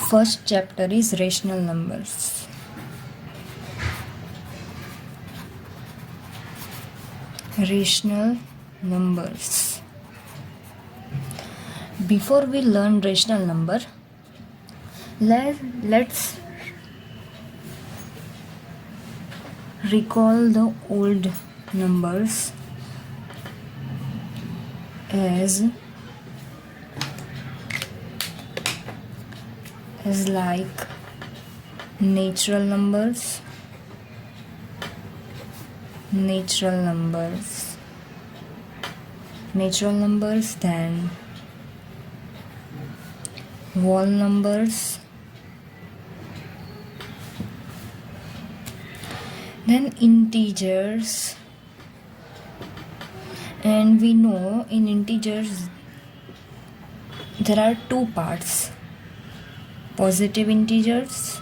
First chapter is rational numbers. Rational numbers. Before we learn rational number, let's recall the old numbers as like natural numbers, then whole numbers, then integers. And we know in integers there are two parts: positive integers,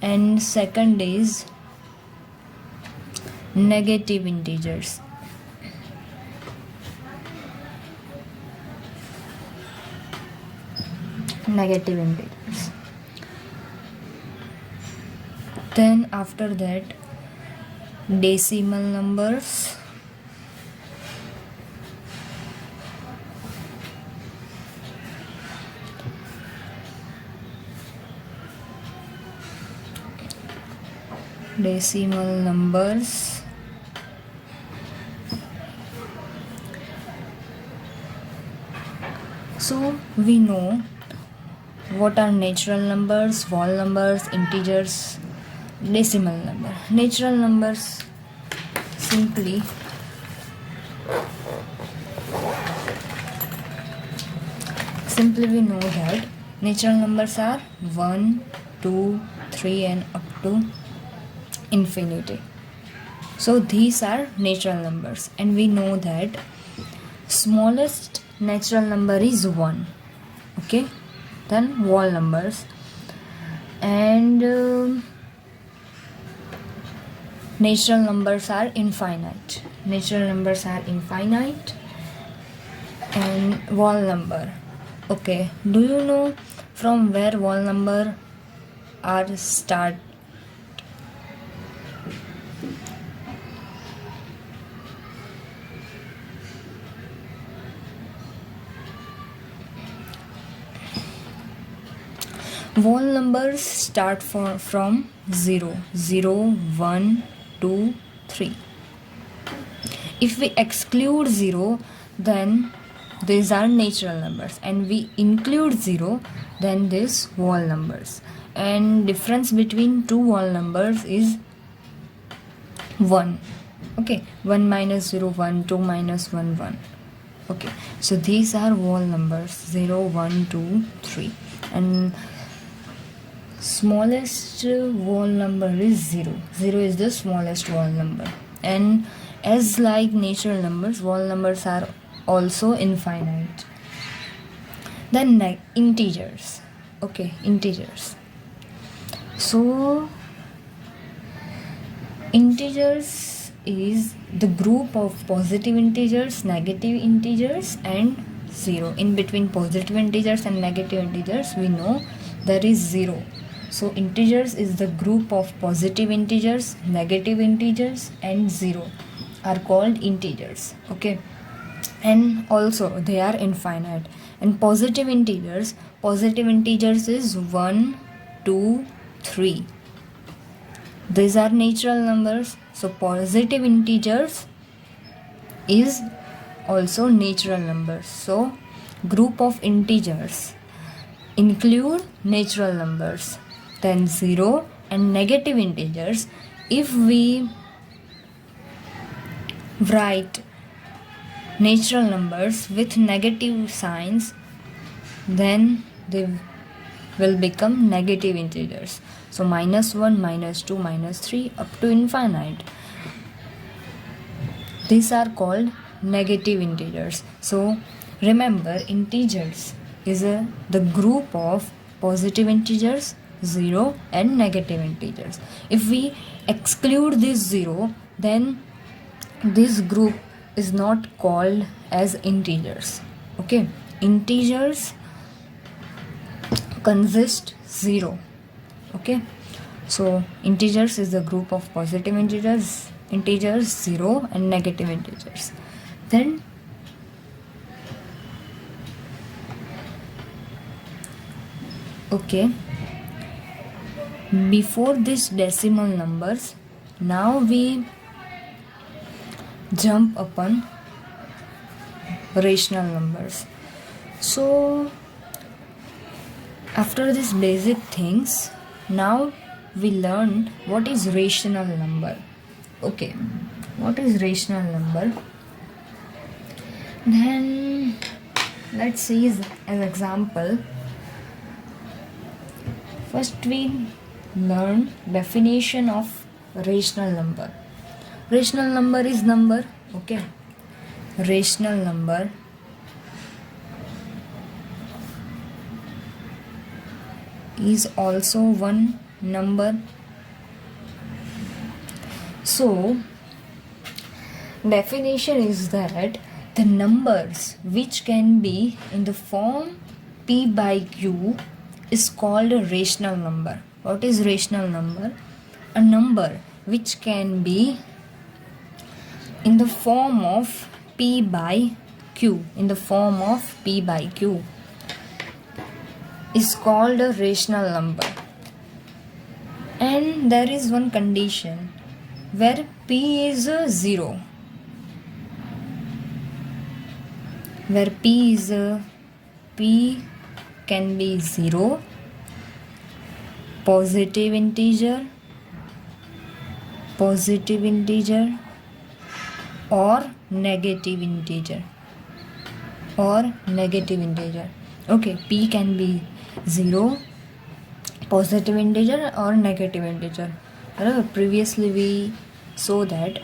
and second is negative integers. Then after that, decimal numbers, So we know what are natural numbers, whole numbers, integers, decimal number. Natural numbers, simply we know that natural numbers are 1, 2, 3 and up to infinity. So these are natural numbers, and we know that smallest natural number is 1. Okay, then whole numbers, and natural numbers are infinite, and whole number. Okay, do you know from where whole number are start? Whole numbers start from 0, 1, 2, 3. If we exclude 0, then these are natural numbers, and we include 0, then these whole numbers. And difference between two whole numbers is 1. Okay, 1 minus 0, 1, 2 minus 1, 1. Okay, so these are whole numbers, 0, 1, 2, 3. And smallest whole number is 0. 0 is the smallest whole number. And as like natural numbers, whole numbers are also infinite. Then integers. Okay, integers. So integers is the group of positive integers, negative integers and 0. In between positive integers and negative integers, we know there is 0. So integers is the group of positive integers, negative integers and 0 are called integers. Okay, and also they are infinite. And positive integers is 1, 2, 3. These are natural numbers. So positive integers is also natural numbers. So group of integers include natural numbers, then 0 and negative integers. If we write natural numbers with negative signs, then they will become negative integers. So minus 1, minus 2, minus 3 up to infinite. These are called negative integers. So remember, integers is the group of positive integers, 0 and negative integers. If we exclude this 0, then this group is not called as integers. Okay, integers consist 0. Okay, so integers is the group of positive integers 0 and negative integers. Then okay, before this decimal numbers, now we jump upon rational numbers. So after these basic things, now we learned what is rational number. Okay, what is rational number? Then let's see as example. First we learn definition of rational number. Rational number is number. Okay, rational number is also one number. So definition is that the numbers which can be in the form p by q is called a rational number. What is rational number? A number which can be in the form of p by q, in the form of p by q is called a rational number. And there is one condition where p is a 0, where p can be 0, positive integer or negative integer Okay, p can be 0, positive integer or negative integer. Previously we saw that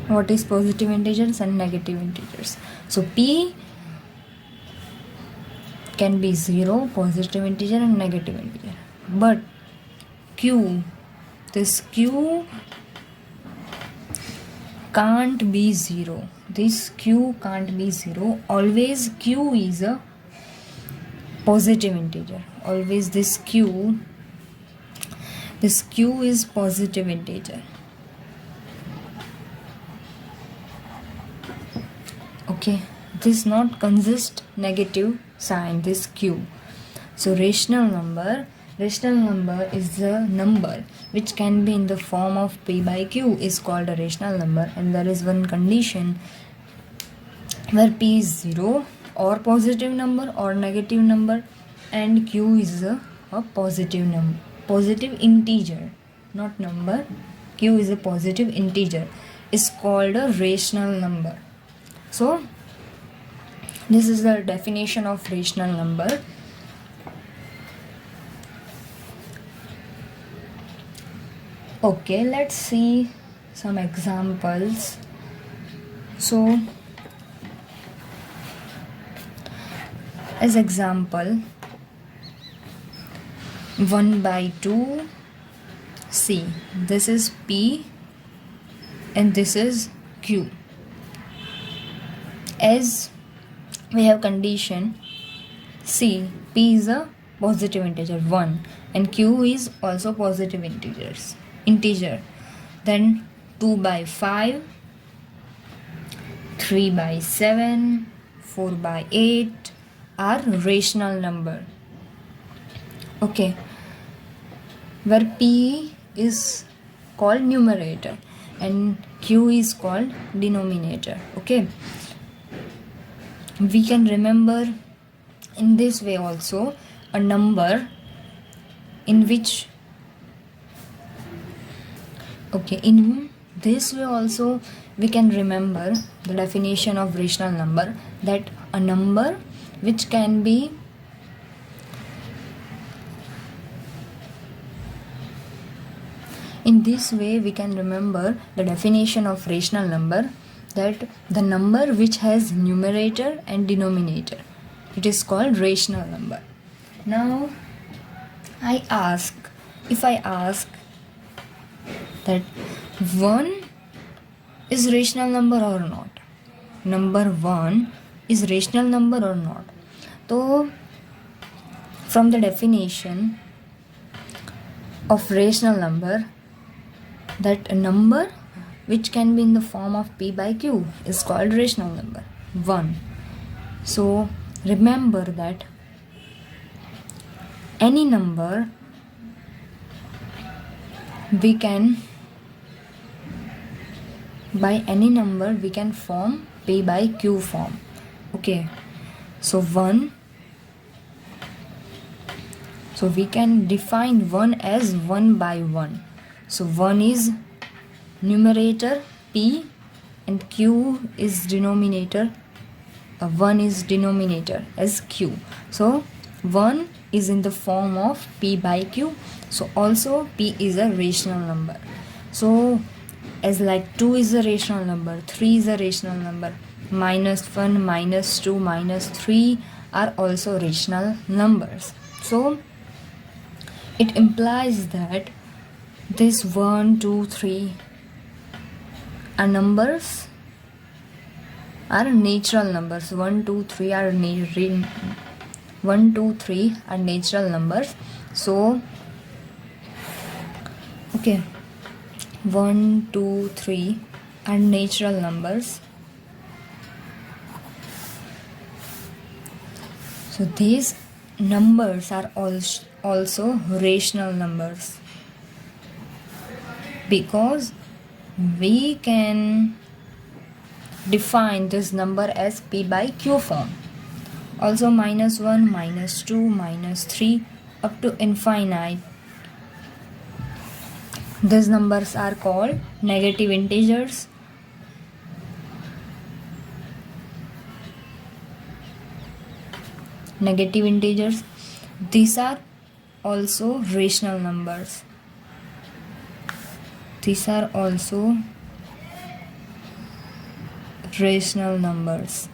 what is positive integers and negative integers. So p can be 0, positive integer and negative integer. But this q can't be 0. This q can't be 0. Always q is a positive integer. Always this q is positive integer. Okay, this not consist negative sign, this q. So rational number is the number which can be in the form of p by q is called a rational number. And there is one condition where p is 0 or positive number or negative number and q is a positive number, positive integer, not number. Q is a positive integer, is called a rational number. So this is the definition of rational number. Okay, let's see some examples. So as example, 1 by 2 c, this is p and this is q. As we have condition c, p is a positive integer 1 and q is also positive integer. Then 2 by 5, 3 by 7, 4 by 8 are rational number. Okay, where p is called numerator and q is called denominator. Okay, we can remember in this way also a number in which in this way also we can remember the definition of rational number, that a number which can be in this way we can remember the definition of rational number, that the number which has numerator and denominator, it is called rational number. Now if I ask that 1 is rational number or not, number 1 is rational number or not. So from the definition of rational number, that a number which can be in the form of p by q is called rational number 1. So remember that any number we can form p by q form. Okay, so 1, so we can define 1 as 1 by 1. So 1 is numerator p and q is denominator. 1 is denominator as q. So 1 is in the form of p by q. So also p is a rational number. So as like 2 is a rational number, 3 is a rational number, -1, -2, -3 are also rational numbers. So it implies that this 1, 2, 3 are numbers, are natural numbers. 1, 2, 3 are 1, 2, 3 are natural numbers. So okay, 1, 2, 3 are natural numbers. So these numbers are also rational numbers, because we can define this number as p by q form. Also -1, -2, -3 up to infinite. These numbers are called negative integers. Negative integers. These are also rational numbers. These are also rational numbers.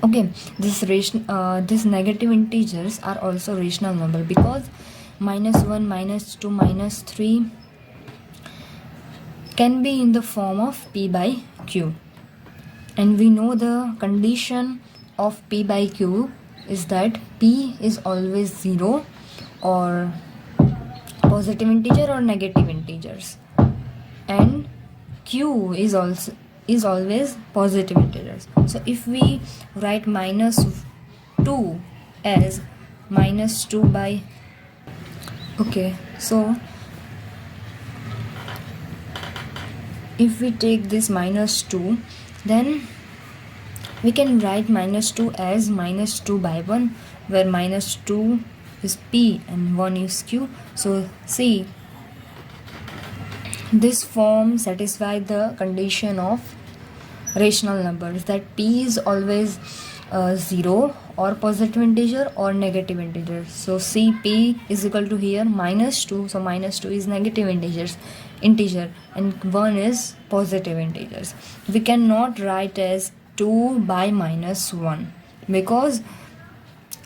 Okay, these negative integers are also rational number, because -1, -2, -3 can be in the form of p by q, and we know the condition of p by q is that p is always 0 or positive integer or negative integers, and q is always positive integers. So if we write -2 as -2 by, okay, so if we take this -2, then we can write -2 as -2 by 1, where -2 is p and 1 is q. So see, this form satisfies the condition of rational numbers, that p is always 0 or positive integer or negative integer. So see, p is equal to here -2, so -2 is negative integer and 1 is positive integers. We cannot write as 2 by -1, because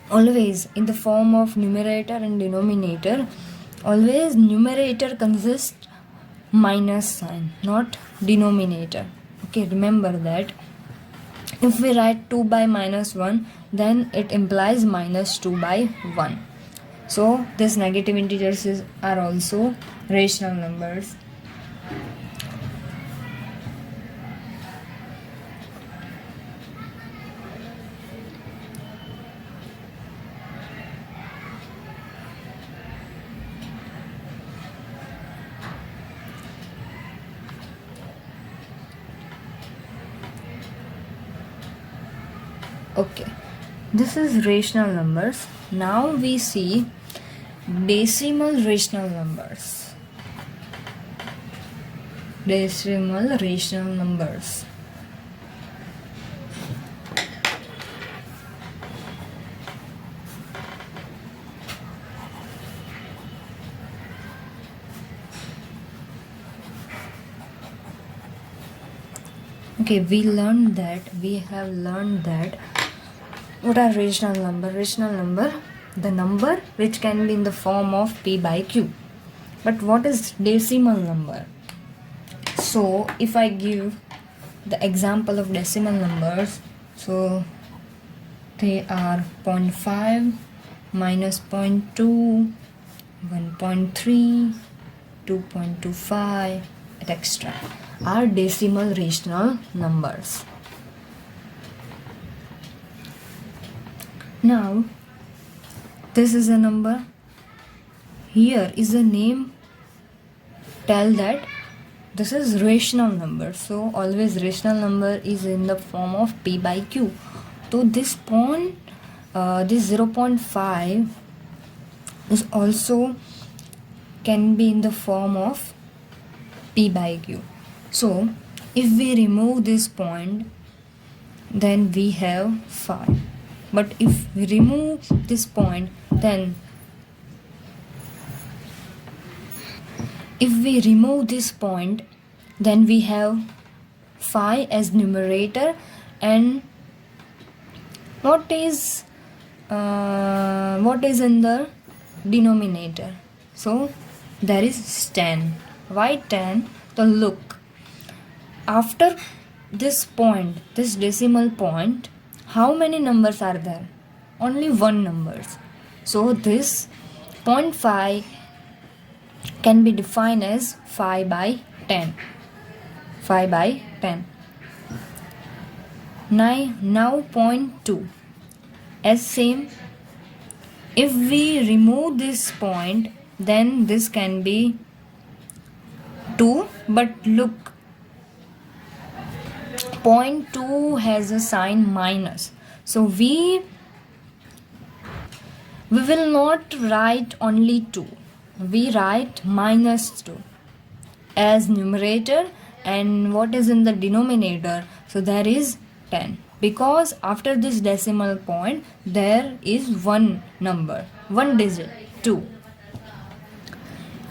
always in the form of numerator and denominator, always numerator consists minus sign, not denominator. Okay, remember that. If we write 2 by -1, then it implies -2 by 1. So these negative integers are also rational numbers. Okay, this is rational numbers. Now we see decimal rational numbers. Decimal rational numbers. Okay, we have learned that what are rational number? Rational number, the number which can be in the form of p by q. But what is decimal number? So if I give the example of decimal numbers, so they are 0.5, minus 0.2, 1.3, 2.25, etc. are decimal rational numbers. Now this is a number. Here is a name. Tell that this is rational number. So always rational number is in the form of p by q. So this 0.5 is also can be in the form of p by q. So if we remove this point, then we have 5. But if we remove this point, then we have 5 as numerator, and what is in the denominator? So there is 10. Why 10? So look, after this point, this decimal point, how many numbers are there? Only 1 numbers. So this 0.5 can be defined as 5 by 10. 5 by 10. Now 0.2. As same, if we remove this point, then this can be 2. But look, 0.2 has a sign minus. So we will not write only 2. We write minus 2 as numerator, and what is in the denominator? So there is 10, because after this decimal point there is one number, one digit, 2.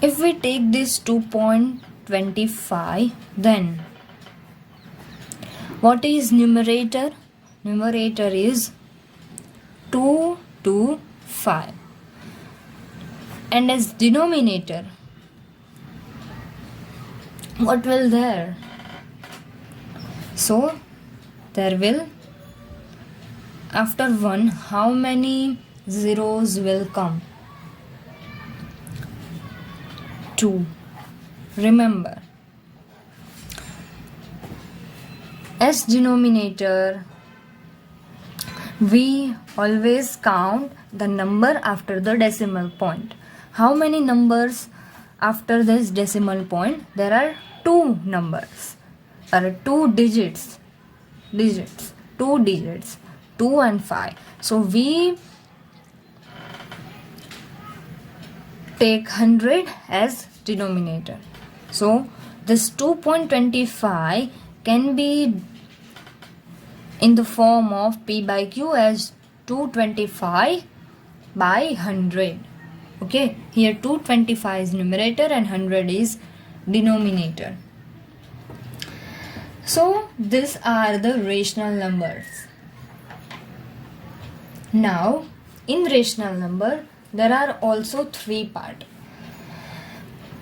If we take this 2.25, then what is numerator? Numerator is 2 to 5. And as denominator, what will there? So there will, after 1, how many zeros will come? 2. Remember, as denominator, we always count the number after the decimal point. How many numbers after this decimal point? There are 2 numbers, or 2 digits, 2 digits, 2 and 5. So we take 100 as denominator. So this 2.25 can be in the form of p by q as 225 by 100. Okay, here 225 is numerator and 100 is denominator. So these are the rational numbers. Now in rational number there are also 3 parts: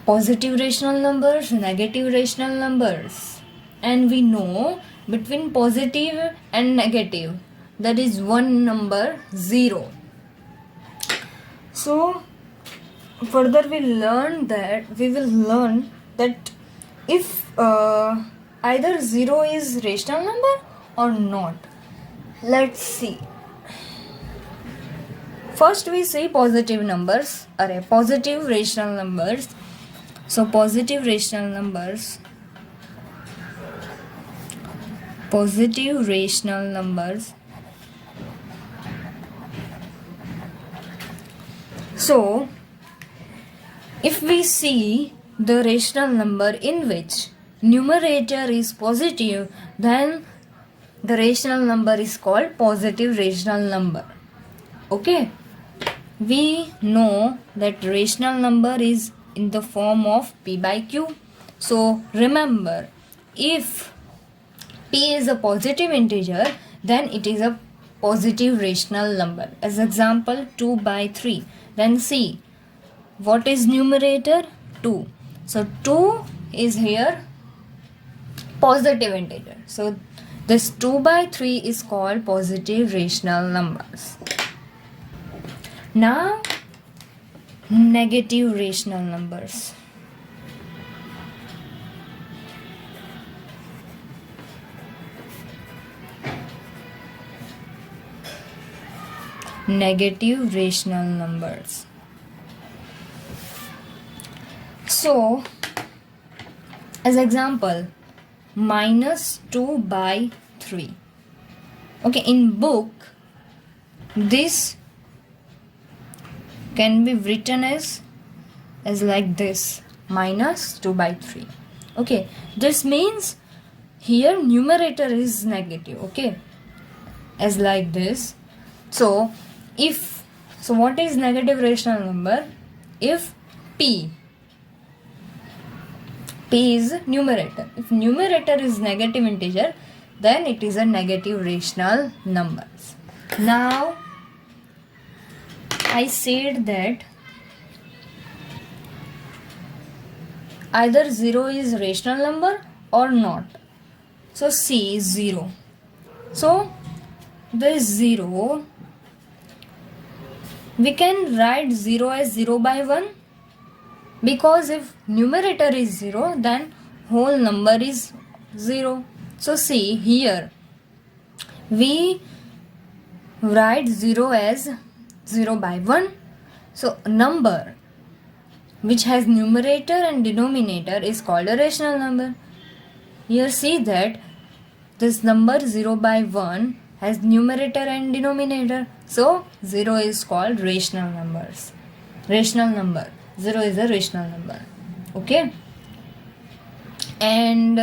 positive rational numbers, negative rational numbers. And we know between positive and negative there is one number, 0. So further we will learn that if either 0 is rational number or not. Let's see. First we see positive numbers, or positive rational numbers. So positive rational numbers, so if we see the rational number in which numerator is positive, then the rational number is called positive rational number. Okay, we know that rational number is in the form of p by q. So remember, if p is a positive integer, then it is a positive rational number. As example, 2 by 3. Then see, what is numerator? 2. So 2 is here positive integer. So this 2 by 3 is called positive rational numbers. Now negative rational numbers. Negative rational numbers. So, as example, minus 2 by 3. Okay, in book, this can be written as like this, minus 2 by 3. Okay, this means here numerator is negative. Okay, as like this. So what is negative rational number? If p is numerator. If numerator is negative integer, then it is a negative rational numbers. Now I said that either 0 is rational number or not. So C is 0. So this 0, we can write 0 as 0 by 1, because if numerator is 0, then whole number is 0. So see here, we write 0 as 0 by 1. So number which has numerator and denominator is called a rational number. Here see that this number 0 by 1 has numerator and denominator. So 0 is called rational numbers. Rational number. 0 is a rational number. Okay. And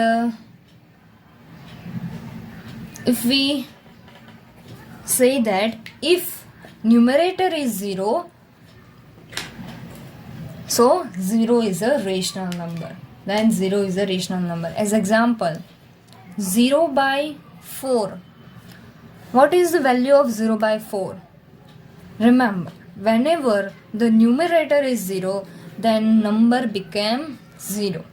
if we say that if numerator is 0, so 0 is a rational number. Then 0 is a rational number. As example, 0 by 4. What is the value of 0 by 4? Remember, whenever the numerator is 0, then number became 0.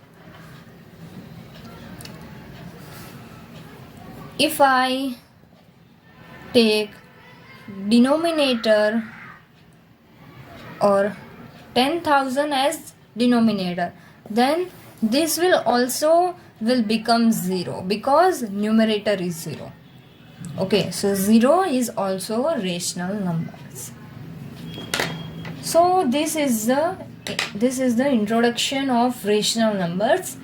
If I take denominator or 10,000 as denominator, then this will also become 0 because numerator is 0. Okay, so 0 is also a rational numbers. So this is the introduction of rational numbers.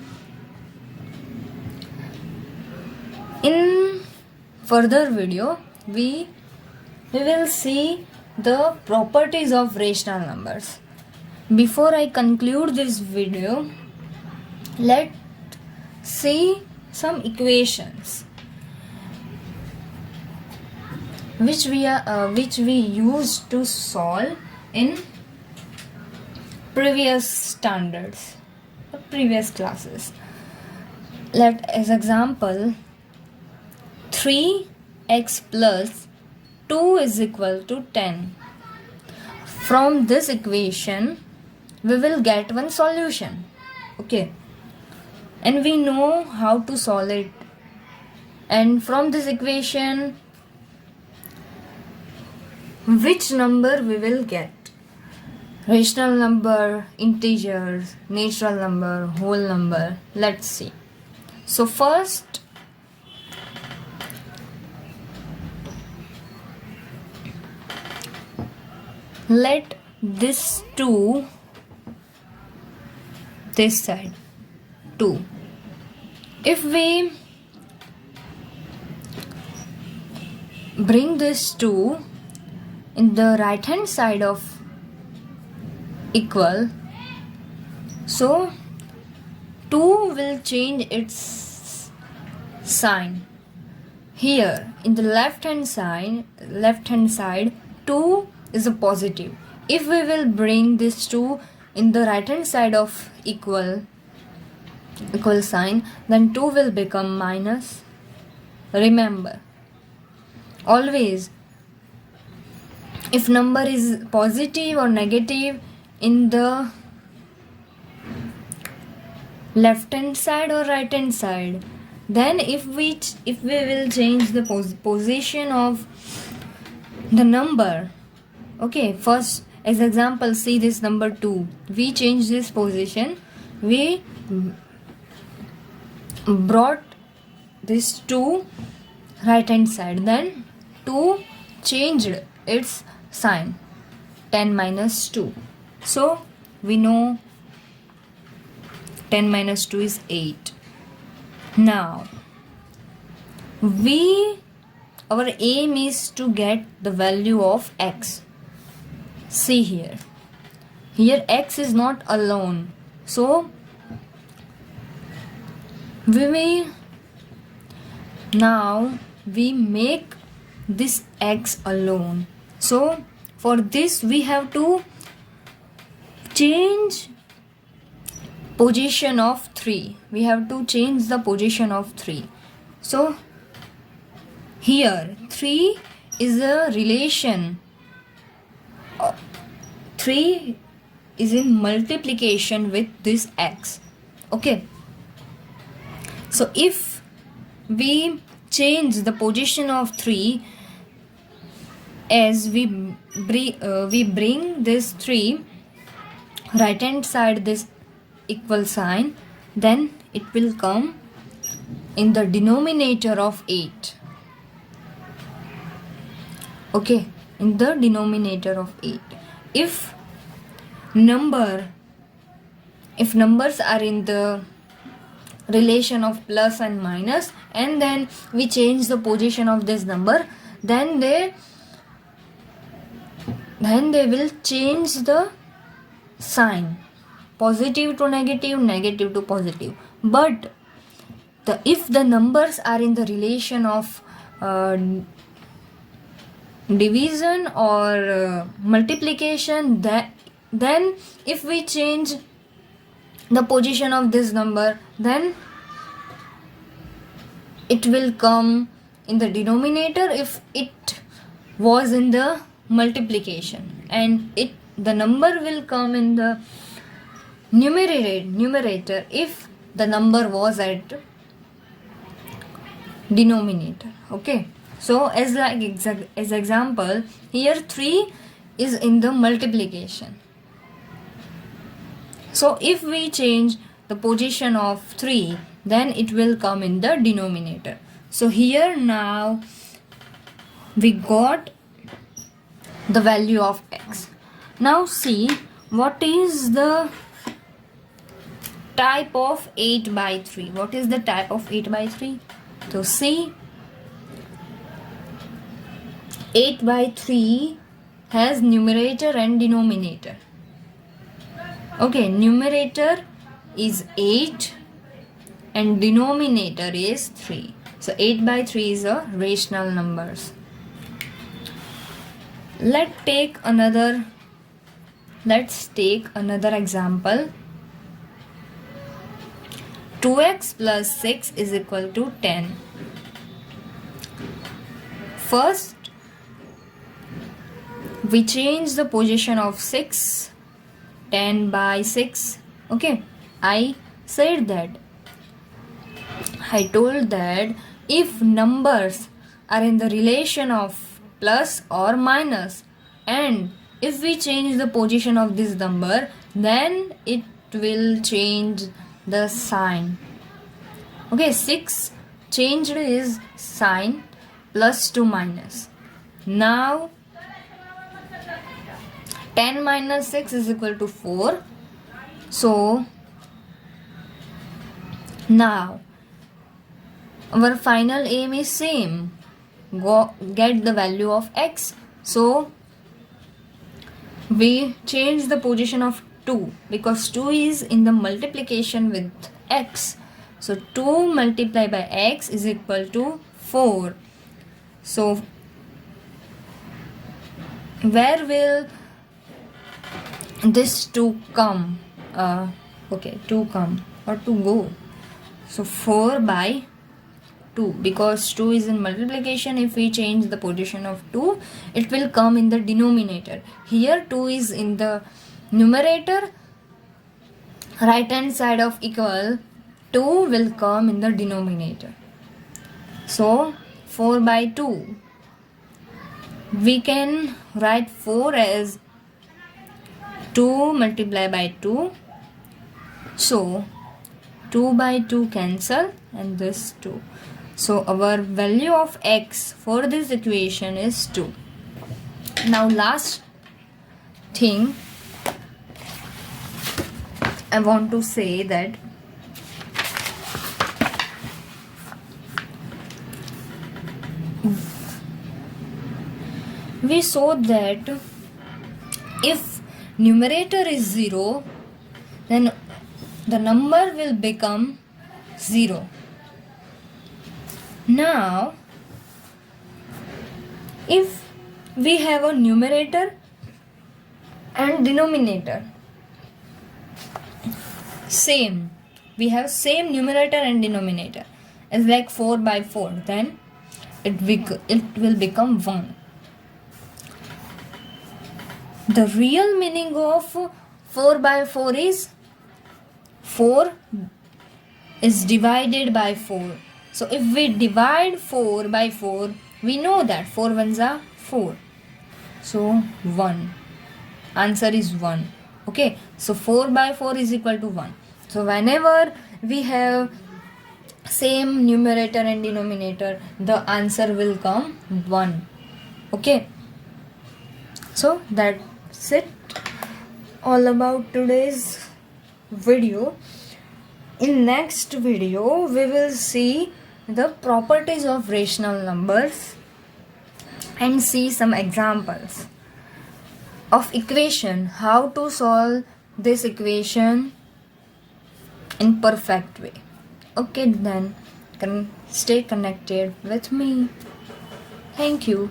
In further video, we will see the properties of rational numbers. Before I conclude this video, let's see some equations which we used to solve in previous classes. As example, 3x plus 2 is equal to 10. From this equation, we will get one solution. Okay, and we know how to solve it. And from this equation, which number we will get? Rational number, integers, natural number, whole number. Let's see. So first, let this 2 this side 2. If we bring this 2 in the right hand side of equal, so 2 will change its sign. Here in the left hand side 2 is a positive. If we will bring this 2 in the right hand side of equal sign, then 2 will become minus. Remember, always if number is positive or negative in the left hand side or right hand side. Then if we will change the position of the number, okay, first as example, see this number 2, we change this position, we brought this to right hand side, then 2 changed its sign, 10 minus 2. So we know 10 minus 2 is 8. Now our aim is to get the value of x. See here x is not alone, so we make this x alone. So for this we have to change position of 3. We have to change the position of 3. So here 3 is a relation. 3 is in multiplication with this x. Okay. So if we change the position of 3, as we bring this 3 right hand side, this equal sign, then it will come in the denominator of 8. Okay, in the denominator of 8. If numbers are in the relation of plus and minus, and then we change the position of this number, then they will change the sign, positive to negative, negative to positive. But if the numbers are in the relation of division or multiplication, then if we change the position of this number, then it will come in the denominator if it was in the multiplication, and the number will come in the numerator if the number was at denominator. Okay, so as example, here 3 is in the multiplication. So if we change the position of 3, then it will come in the denominator. So here now we got the value of x. Now see what is the type of 8 by 3. What is the type of 8 by 3? So see, 8 by 3 has numerator and denominator. Okay, numerator is 8 and denominator is 3. So 8 by 3 is a rational numbers. Let's take another example. 2x plus 6 is equal to 10. First, we change the position of 6, 10 by 6. Okay, I told that if numbers are in the relation of plus or minus, and if we change the position of this number, then it will change the sign. Okay, 6 changed its sign, plus to minus. Now 10 minus 6 is equal to 4. So now our final aim is same, get the value of x. So we change the position of 2 because 2 is in the multiplication with x. So 2 multiplied by x is equal to 4. So where will this 2 come? 2 come or 2 go? So 4 by 2, because 2 is in multiplication. If we change the position of 2, it will come in the denominator. Here 2 is in the numerator right hand side of equal 2 will come in the denominator. So 4 by 2, we can write 4 as 2 multiplied by 2. So 2 by 2 cancel and this 2. So our value of x for this equation is 2. Now last thing I want to say that we saw that if numerator is 0, then the number will become 0. Now, if we have a numerator and denominator, same, we have same numerator and denominator, it's like 4 by 4, then it will become 1. The real meaning of 4 by 4 is 4 is divided by 4. So if we divide 4 by 4, we know that 4 ones are 4. So 1. Answer is 1. Okay. So 4 by 4 is equal to 1. So whenever we have same numerator and denominator, the answer will come 1. Okay. So that's it all about today's video. In next video we will see the properties of rational numbers and see some examples of equation, how to solve this equation in perfect way. Okay, then stay connected with me. Thank you.